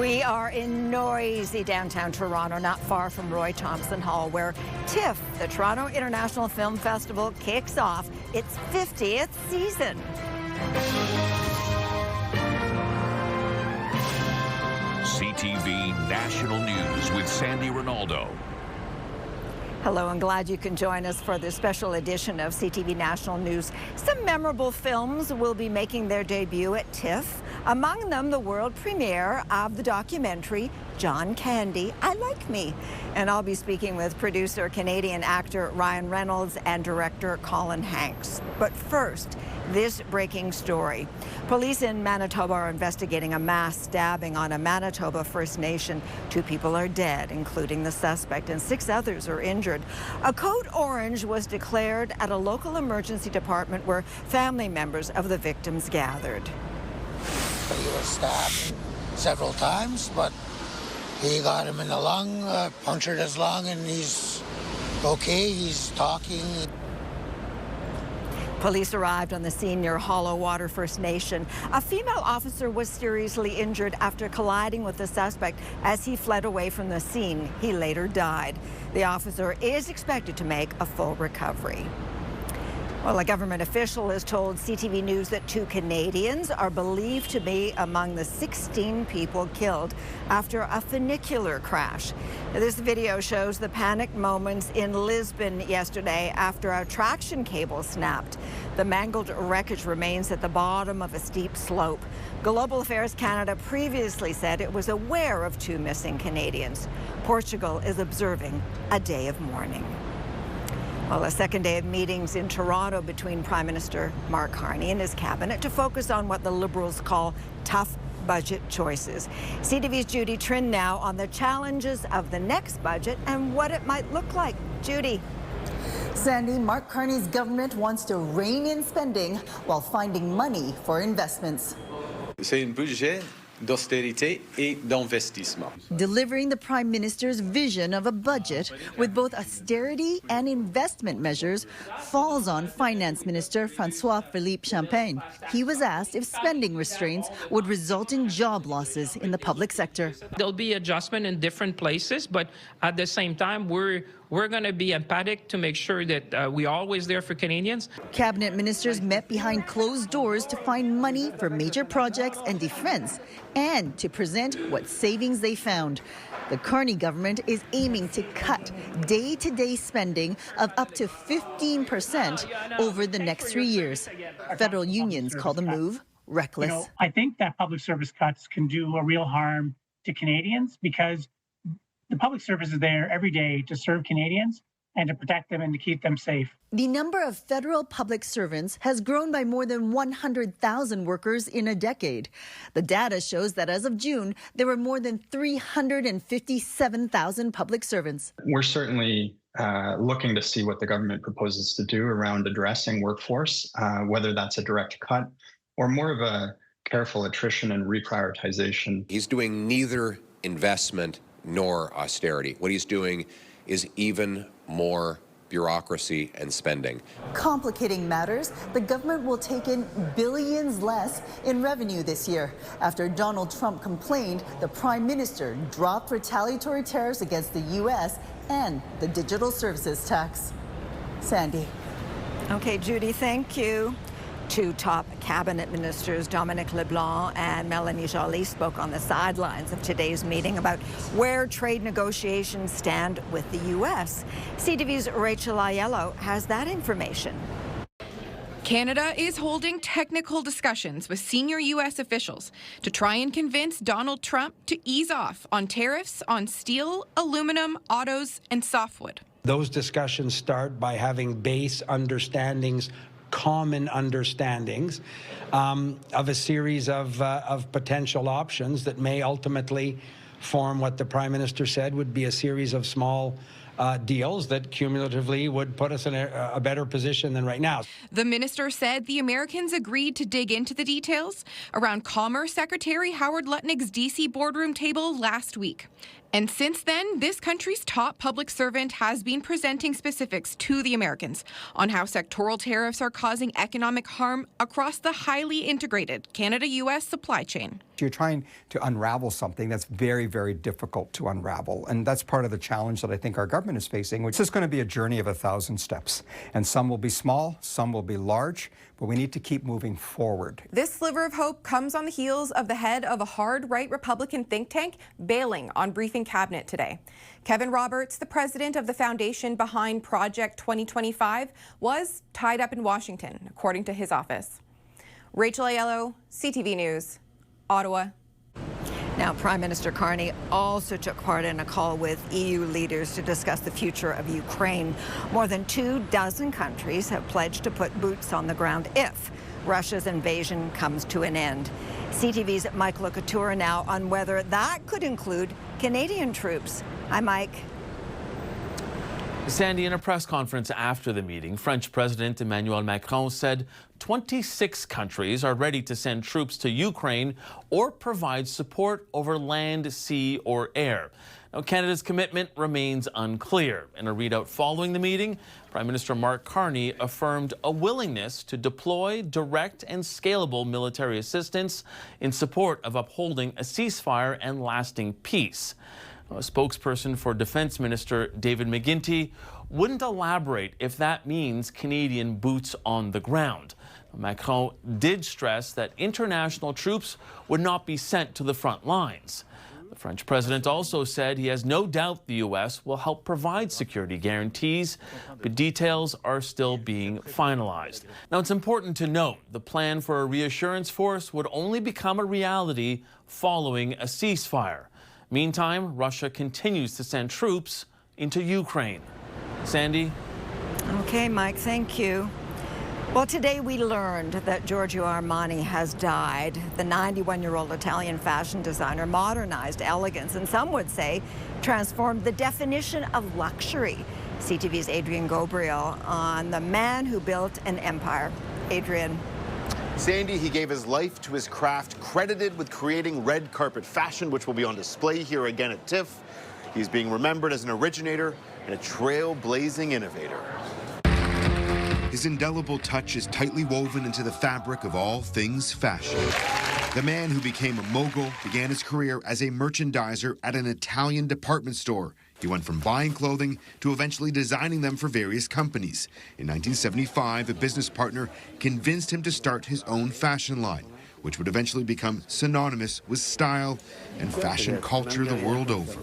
We are in noisy downtown Toronto, not far from Roy Thomson Hall, where TIFF, the Toronto International Film Festival, kicks off its 50th season. CTV National News with Sandy Ronaldo. Hello, and glad you can join us for this special edition of CTV National News. Some memorable films will be making their debut at TIFF. Among them, the world premiere of the documentary John Candy, I Like Me. And I'll be speaking with producer, Canadian actor Ryan Reynolds and director Colin Hanks. But first, this breaking story. Police in Manitoba are investigating a mass stabbing on a Manitoba First Nation. 2 people are dead, including the suspect, and 6 others are injured. A code orange was declared at a local emergency department where family members of the victims gathered. He was stabbed several times, but he got him in the lung, punctured his lung, and he's okay, he's talking. Police arrived on the scene near Hollow Water First Nation. A female officer was seriously injured after colliding with the suspect as he fled away from the scene. He later died. The officer is expected to make a full recovery. Well, a government official has told CTV News that 2 Canadians are believed to be among the 16 people killed after a funicular crash. This video shows the panic moments in Lisbon yesterday after a traction cable snapped. The mangled wreckage remains at the bottom of a steep slope. Global Affairs Canada previously said it was aware of 2 missing Canadians. Portugal is observing a day of mourning. Well, a second day of meetings in Toronto between Prime Minister Mark Carney and his cabinet to focus on what the Liberals call tough budget choices. CTV's Judy Trin now on the challenges of the next budget and what it might look like. Judy. Sandy, Mark Carney's government wants to rein in spending while finding money for investments. C'est un budget d'austérité et d'investissement. Delivering the Prime Minister's vision of a budget with both austerity and investment measures falls on Finance Minister François-Philippe Champagne. He was asked if spending restraints would result in job losses in the public sector. There'll be adjustment in different places, but at the same time, we're going to be empathic to make sure that we're always there for Canadians. Cabinet ministers met behind closed doors to find money for major projects and defense and to present what savings they found. The Carney government is aiming to cut day-to-day spending of up to 15% over the next 3 years. Federal unions call the move reckless. I think that public service cuts can do a real harm to Canadians because the public service is there every day to serve Canadians and to protect them and to keep them safe. The number of federal public servants has grown by more than 100,000 workers in a decade. The data shows that as of June, there were more than 357,000 public servants. We're certainly looking to see what the government proposes to do around addressing workforce, whether that's a direct cut or more of a careful attrition and reprioritization. He's doing neither investment nor austerity. What he's doing is even more bureaucracy and spending. Complicating matters, the government will take in billions less in revenue this year. After Donald Trump complained, the Prime Minister dropped retaliatory tariffs against the U.S. and the digital services tax. Sandy. Okay, Judy, thank you. 2 top cabinet ministers, Dominic LeBlanc and Melanie Joly, spoke on the sidelines of today's meeting about where trade negotiations stand with the U.S. CTV's Rachel Aiello has that information. Canada is holding technical discussions with senior U.S. officials to try and convince Donald Trump to ease off on tariffs on steel, aluminum, autos, and softwood. Those discussions start by having base understandings, common understandings of a series of potential options that may ultimately form what the Prime Minister said would be a series of small deals that cumulatively would put us in a better position than right now. The minister said the Americans agreed to dig into the details around Commerce Secretary Howard Lutnick's D.C. boardroom table last week. And since then, this country's top public servant has been presenting specifics to the Americans on how sectoral tariffs are causing economic harm across the highly integrated Canada-U.S. supply chain. You're trying to unravel something that's very, very difficult to unravel. And that's part of the challenge that I think our government is facing, which is going to be a journey of 1,000 steps. And some will be small, some will be large, but we need to keep moving forward. This sliver of hope comes on the heels of the head of a hard-right Republican think tank bailing on briefing cabinet today. Kevin Roberts, the president of the foundation behind Project 2025, was tied up in Washington, according to his office. Rachel Aiello, CTV News, Ottawa. Now, Prime Minister Carney also took part in a call with EU leaders to discuss the future of Ukraine. More than 24 countries have pledged to put boots on the ground if Russia's invasion comes to an end. CTV's Mike Locouture now on whether that could include Canadian troops. Hi, Mike. Sandy, in a press conference after the meeting, French President Emmanuel Macron said 26 countries are ready to send troops to Ukraine or provide support over land, sea, or air. Now, Canada's commitment remains unclear. In a readout following the meeting, Prime Minister Mark Carney affirmed a willingness to deploy direct and scalable military assistance in support of upholding a ceasefire and lasting peace. A spokesperson for Defense Minister David McGuinty wouldn't elaborate if that means Canadian boots on the ground. Macron did stress that international troops would not be sent to the front lines. The French president also said he has no doubt the U.S. will help provide security guarantees, but details are still being finalized. Now, it's important to note the plan for a reassurance force would only become a reality following a ceasefire. Meantime, Russia continues to send troops into Ukraine. Sandy? Okay, Mike, thank you. Well, today we learned that Giorgio Armani has died. The 91-year-old Italian fashion designer modernized elegance and some would say transformed the definition of luxury. CTV's Adrian Gabriel on the man who built an empire. Adrian. Sandy, he gave his life to his craft, credited with creating red carpet fashion, which will be on display here again at TIFF. He's being remembered as an originator and a trailblazing innovator. His indelible touch is tightly woven into the fabric of all things fashion. The man who became a mogul began his career as a merchandiser at an Italian department store. He went from buying clothing to eventually designing them for various companies. In 1975, a business partner convinced him to start his own fashion line, which would eventually become synonymous with style and fashion culture the world over.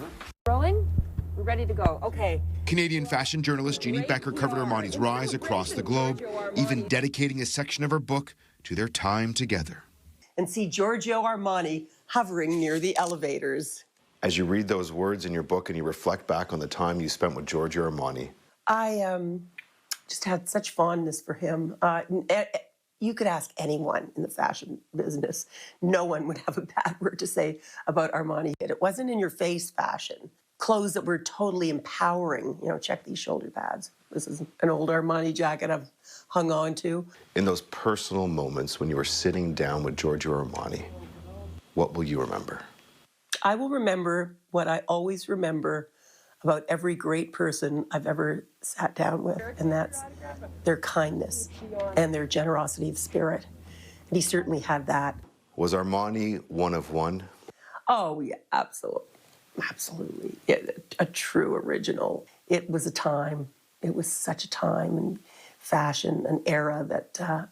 Rolling? We're ready to go. Okay. Canadian fashion journalist Jeannie Becker covered Armani's rise across the globe, even dedicating a section of her book to their time together. And see Giorgio Armani hovering near the elevators. As you read those words in your book and you reflect back on the time you spent with Giorgio Armani. I just had such fondness for him. You could ask anyone in the fashion business. No one would have a bad word to say about Armani. It wasn't in your face fashion. Clothes that were totally empowering. You know, check these shoulder pads. This is an old Armani jacket I've hung on to. In those personal moments when you were sitting down with Giorgio Armani, what will you remember? I will remember what I always remember about every great person I've ever sat down with, and that's their kindness and their generosity of spirit. And he certainly had that. Was Armani one of one? Oh, yeah, absolutely. Absolutely. A true original. It was a time. It was such a time in fashion, an era that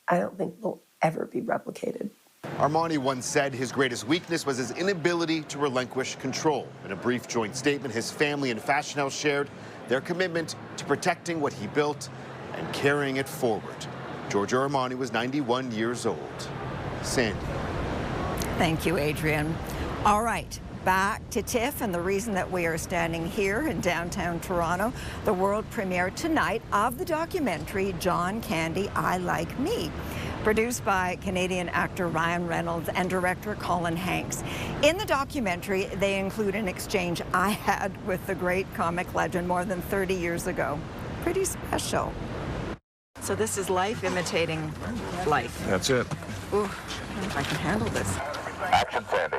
I don't think will ever be replicated. Armani once said his greatest weakness was his inability to relinquish control. In a brief joint statement, his family and fashion house shared their commitment to protecting what he built and carrying it forward. Giorgio Armani was 91 years old. Sandy. Thank you, Adrian. All right. Back to TIFF, and the reason that we are standing here in downtown Toronto, the world premiere tonight of the documentary John Candy, I Like Me, produced by Canadian actor Ryan Reynolds and director Colin Hanks. In the documentary, they include an exchange I had with the great comic legend more than 30 years ago. Pretty special. So this is life imitating life. That's it. Ooh, I don't know if I can handle this. Action, Sandy.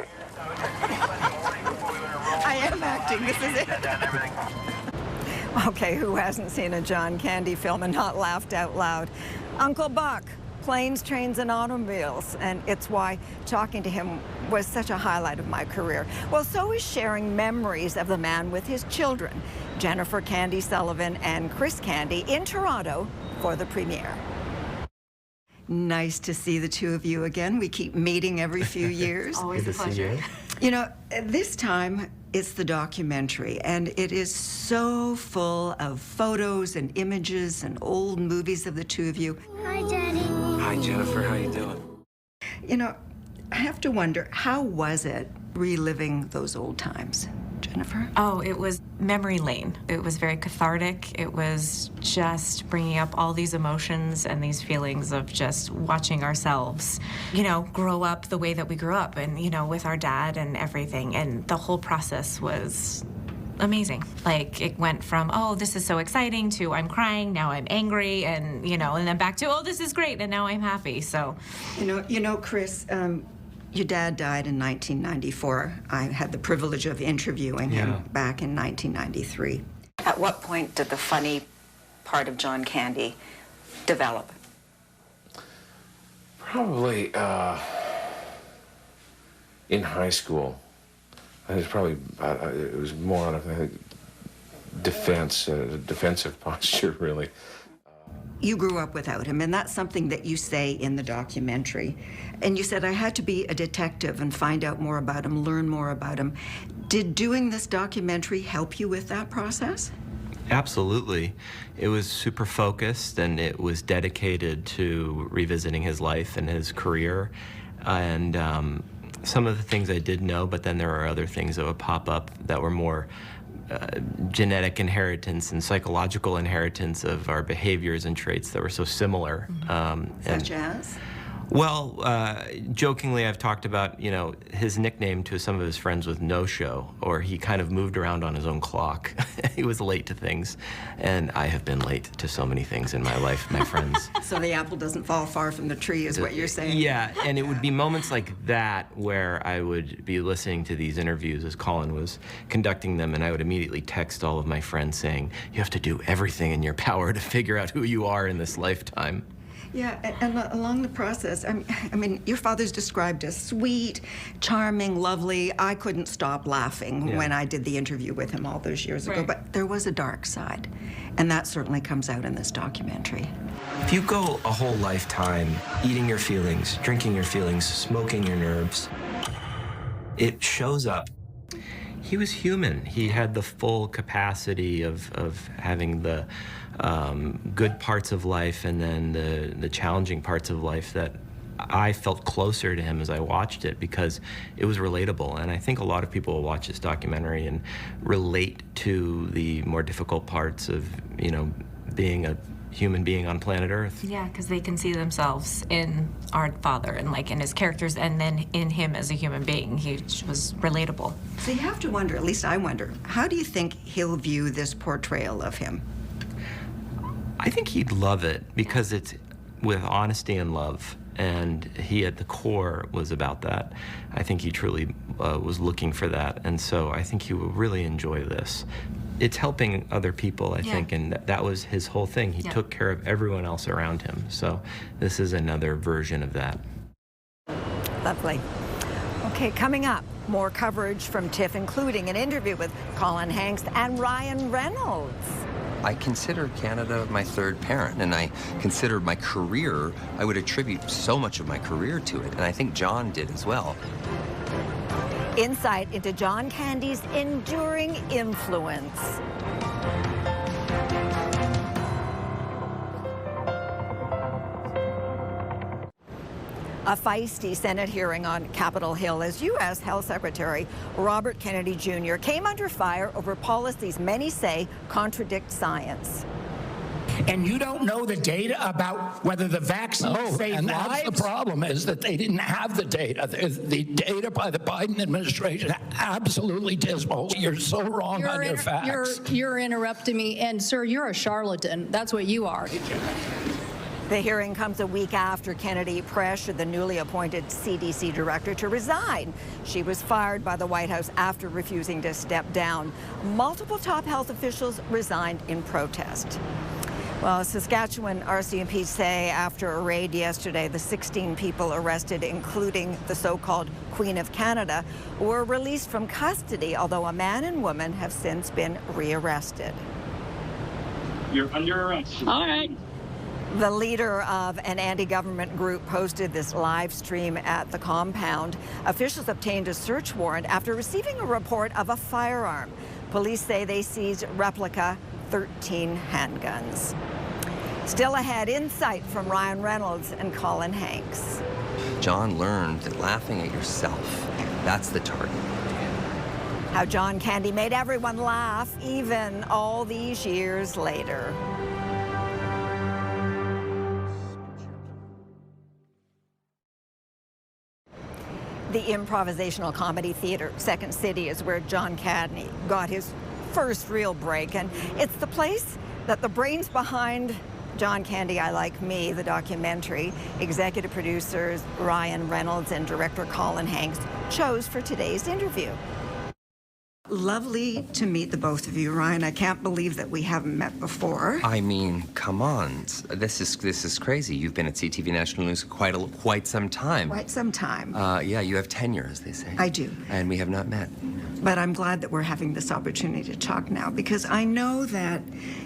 I am acting. This is it. Okay, who hasn't seen a John Candy film and not laughed out loud? Uncle Buck, Planes, Trains, and Automobiles, and it's why talking to him was such a highlight of my career. Well, so is sharing memories of the man with his children, Jennifer Candy Sullivan and Chris Candy, in Toronto for the premiere. Nice to see the two of you again. We keep meeting every few years. Always a pleasure. You know, this time it's the documentary, and it is so full of photos and images and old movies of the two of you. Hi, Daddy. Hi, Jennifer. How you doing? You know, I have to wonder, how was it reliving those old times? Jennifer? Oh, it was memory lane. It was very cathartic. It was just bringing up all these emotions and these feelings of just watching ourselves, you know, grow up the way that we grew up and, you know, with our dad and everything. And the whole process was amazing. Like, it went from, oh, this is so exciting, to I'm crying, now I'm angry, and, you know, and then back to, oh, this is great, and now I'm happy. So, you know, Chris, your dad died in 1994. I had the privilege of interviewing him back in 1993. At what point did the funny part of John Candy develop? Probably in high school. It was probably, it was more on a defensive posture, really. You grew up without him, and that's something that you say in the documentary. And you said, I had to be a detective and find out more about him, learn more about him. Did doing this documentary help you with that process? Absolutely. It was super focused, and it was dedicated to revisiting his life and his career. And some of the things I did know, but then there were other things that would pop up that were more genetic inheritance and psychological inheritance of our behaviors and traits that were so similar. Such as? Well, jokingly, I've talked about, you know, his nickname to some of his friends was No-Show, or he kind of moved around on his own clock. He was late to things, and I have been late to so many things in my life, my friends. So the apple doesn't fall far from the tree is what you're saying? Yeah, and it would be moments like that where I would be listening to these interviews as Colin was conducting them, and I would immediately text all of my friends saying, you have to do everything in your power to figure out who you are in this lifetime. Yeah, and along the process, I mean, your father's described as sweet, charming, lovely. I couldn't stop laughing when I did the interview with him all those years ago, but there was a dark side, and that certainly comes out in this documentary. If you go a whole lifetime eating your feelings, drinking your feelings, smoking your nerves, it shows up. He was human. He had the full capacity of having the good parts of life and then the challenging parts of life that I felt closer to him as I watched it because it was relatable. And I think a lot of people will watch this documentary and relate to the more difficult parts of, you know, being a human being on planet Earth. yeah, because they can see themselves in our father and like in his characters, and then in him as a human being. He was relatable. So you have to wonder, at least I wonder, how do you think he'll view this portrayal of him? I think he'd love it because it's with honesty and love, and he at the core was about that. I think he truly was looking for that, and so I think he will really enjoy this. It's helping other people, I think, and that was his whole thing. He took care of everyone else around him, so this is another version of that. Lovely. Okay, coming up, more coverage from TIFF, including an interview with Colin Hanks and Ryan Reynolds. I consider Canada my third parent, and I consider my career, I would attribute so much of my career to it, and I think John did as well. Insight into John Candy's enduring influence. A feisty Senate hearing on Capitol Hill as U.S. Health Secretary Robert Kennedy Jr. came under fire over policies many say contradict science. And you don't know the data about whether the vaccine saved lives? That's the problem, is that they didn't have the data. The data by the Biden administration absolutely dismal. You're so wrong on your facts. You're interrupting me, and sir, you're a charlatan. That's what you are. The hearing comes a week after Kennedy pressured the newly appointed CDC director to resign. She was fired by the White House after refusing to step down. Multiple top health officials resigned in protest. Well, Saskatchewan RCMP say after a raid yesterday, the 16 people arrested, including the so-called Queen of Canada, were released from custody, although a man and woman have since been rearrested. You're under arrest. All right. The leader of an anti-government group posted this live stream at the compound. Officials obtained a search warrant after receiving a report of a firearm. Police say they seized replica 13 handguns. Still ahead, insight from Ryan Reynolds and Colin Hanks. John learned that laughing at yourself, that's the target. How John Candy made everyone laugh, even all these years later. The improvisational comedy theater, Second City, is where John Candy got his first real break. And it's the place that the brains behind John Candy, I Like Me, the documentary, executive producers Ryan Reynolds and director Colin Hanks chose for today's interview. Lovely to meet the both of you, Ryan. I can't believe that we haven't met before. I mean, come on. This is crazy. You've been at CTV National News quite some time. Quite some time. Yeah, you have tenure, as they say. I do. And we have not met. But I'm glad that we're having this opportunity to talk now, because I know that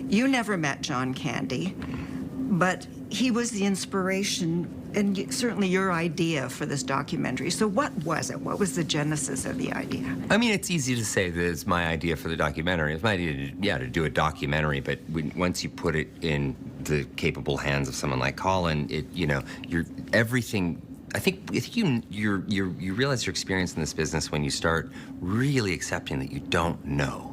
you never met John Candy, but he was the inspiration and certainly your idea for this documentary. So what was it? What was the genesis of the idea? I mean, it's easy to say that it's my idea for the documentary. It's my idea to do a documentary, but once you put it in the capable hands of someone like Colin, you're everything. I think you realize your experience in this business when you start really accepting that you don't know.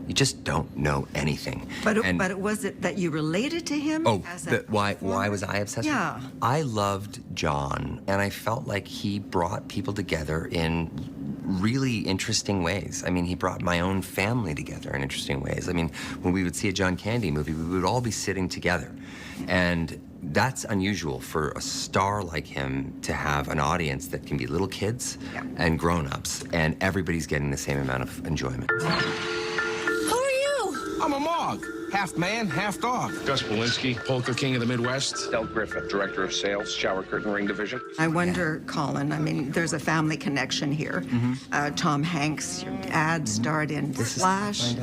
You just don't know anything. But was it that you related to him? Oh, why was I obsessed with him? Yeah. I loved John, and I felt like he brought people together in really interesting ways. I mean, he brought my own family together in interesting ways. I mean, when we would see a John Candy movie, we would all be sitting together. And that's unusual for a star like him to have an audience that can be little kids and grown-ups, and everybody's getting the same amount of enjoyment. I'm a Mog. Half man, half dog. Gus Polinski, Polka King of the Midwest. Del Griffith, Director of Sales, Shower Curtain Ring Division. I wonder, Colin, I mean, there's a family connection here. Tom Hanks, your dad starred in Flash.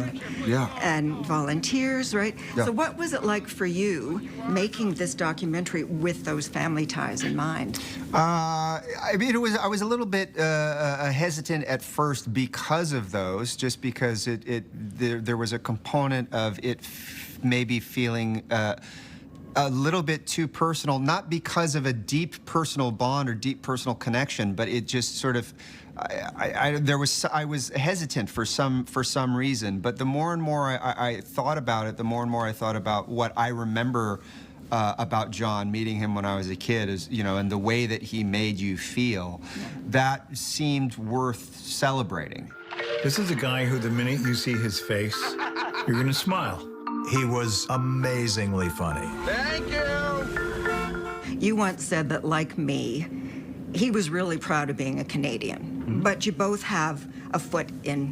And Volunteers, right? Yeah. So what was it like for you making this documentary with those family ties in mind? I mean, I was a little bit hesitant at first because of those, just because there was a component of it maybe feeling a little bit too personal, not because of a deep personal bond or deep personal connection, but it just sort of, I was hesitant for some reason. But the more and more I thought about it, the more and more I thought about what I remember about John, meeting him when I was a kid, and the way that he made you feel. That seemed worth celebrating. This is a guy who, the minute you see his face, you're going to smile. He was amazingly funny. Thank you. You once said that, like me, he was really proud of being a Canadian. But you both have a foot in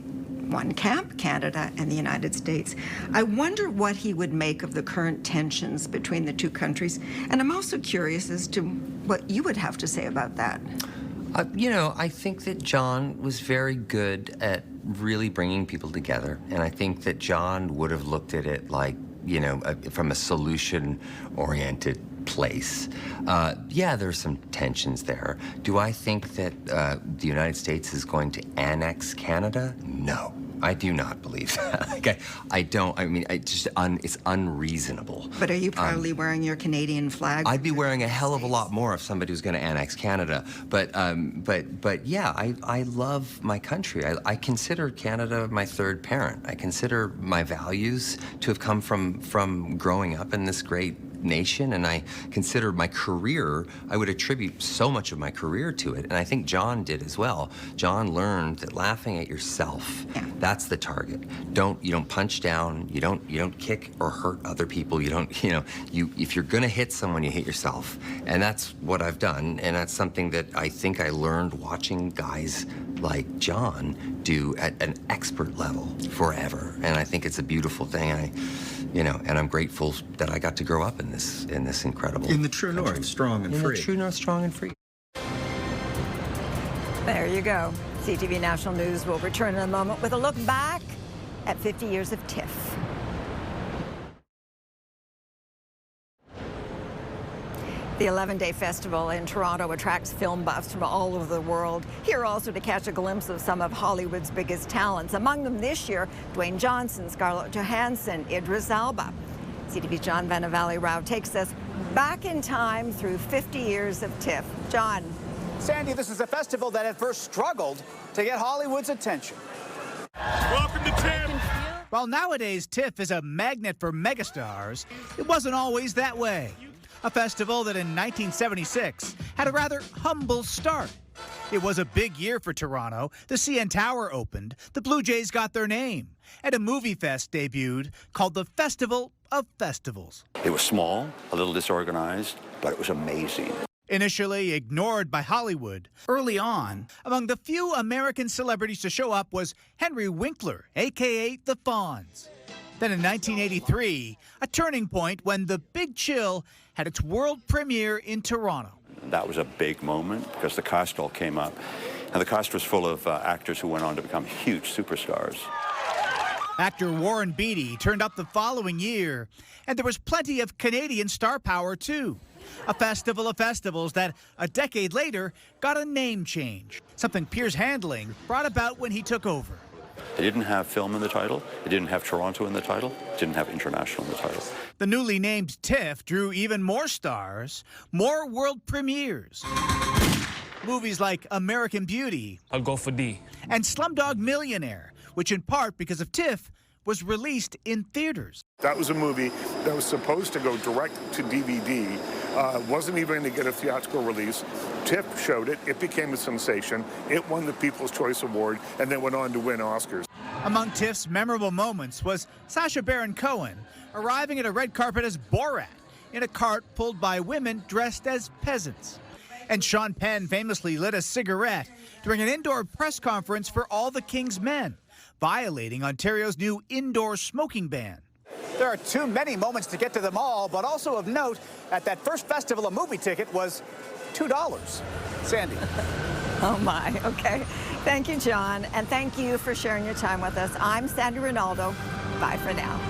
one camp, Canada and the United States. I wonder what he would make of the current tensions between the two countries. And I'm also curious as to what you would have to say about that. I think that John was very good at really bringing people together. And I think that John would have looked at it like, from a solution-oriented place. Yeah, there's some tensions there. Do I think that the United States is going to annex Canada? No. I do not believe that. I don't. I mean, it's unreasonable. But are you proudly wearing your Canadian flag? I'd be wearing a hell of a lot more if somebody was going to annex Canada. But yeah, I love my country. I consider Canada my third parent. I consider my values to have come from growing up in this great nation, and I consider my career, I would attribute so much of my career to it, and I think John did as well. John learned that laughing at yourself, that's the target. You don't punch down, you don't kick or hurt other people, if you're gonna hit someone, you hit yourself. And that's what I've done, and that's something that I think I learned watching guys like John do at an expert level forever. And I think it's a beautiful thing. And I'm grateful that I got to grow up in this incredible in the true country. north, strong and free. In the true north, strong and free. There you go. CTV National News will return in a moment with a look back at 50 years of TIFF. The 11-day festival in Toronto attracts film buffs from all over the world. Here also to catch a glimpse of some of Hollywood's biggest talents. Among them this year, Dwayne Johnson, Scarlett Johansson, Idris Elba. CTV's John Vanavalley-Rao takes us back in time through 50 years of TIFF. John. Sandy, this is a festival that at first struggled to get Hollywood's attention. Welcome to TIFF. While nowadays TIFF is a magnet for megastars, it wasn't always that way. A festival that in 1976 had a rather humble start. It was a big year for Toronto. The CN Tower opened, the Blue Jays got their name, and a movie fest debuted called the Festival of Festivals. It was small, a little disorganized, but it was amazing. Initially ignored by Hollywood, early on, among the few American celebrities to show up was Henry Winkler, a.k.a. the Fonz. Then in 1983, a turning point when The Big Chill had its world premiere in Toronto. That was a big moment because the cast all came up, and the cast was full of actors who went on to become huge superstars. Actor Warren Beatty turned up the following year, and there was plenty of Canadian star power too. A festival of festivals that a decade later got a name change, something Piers Handling brought about when he took over. It didn't have film in the title, it didn't have Toronto in the title, it didn't have international in the title. The newly named TIFF drew even more stars, more world premieres. Movies like American Beauty, I'll go for D, and Slumdog Millionaire, which in part because of TIFF was released in theaters. That was a movie that was supposed to go direct to DVD, wasn't even going to get a theatrical release. TIFF showed it, it became a sensation, it won the People's Choice Award, and then went on to win Oscars. Among TIFF's memorable moments was Sacha Baron Cohen arriving at a red carpet as Borat in a cart pulled by women dressed as peasants. And Sean Penn famously lit a cigarette during an indoor press conference for all the King's men, violating Ontario's new indoor smoking ban. There are too many moments to get to them all, but also of note, at that first festival, a movie ticket was $2. Sandy. Oh my, okay. Thank you, John, and thank you for sharing your time with us. I'm Sandy Ronaldo. Bye for now.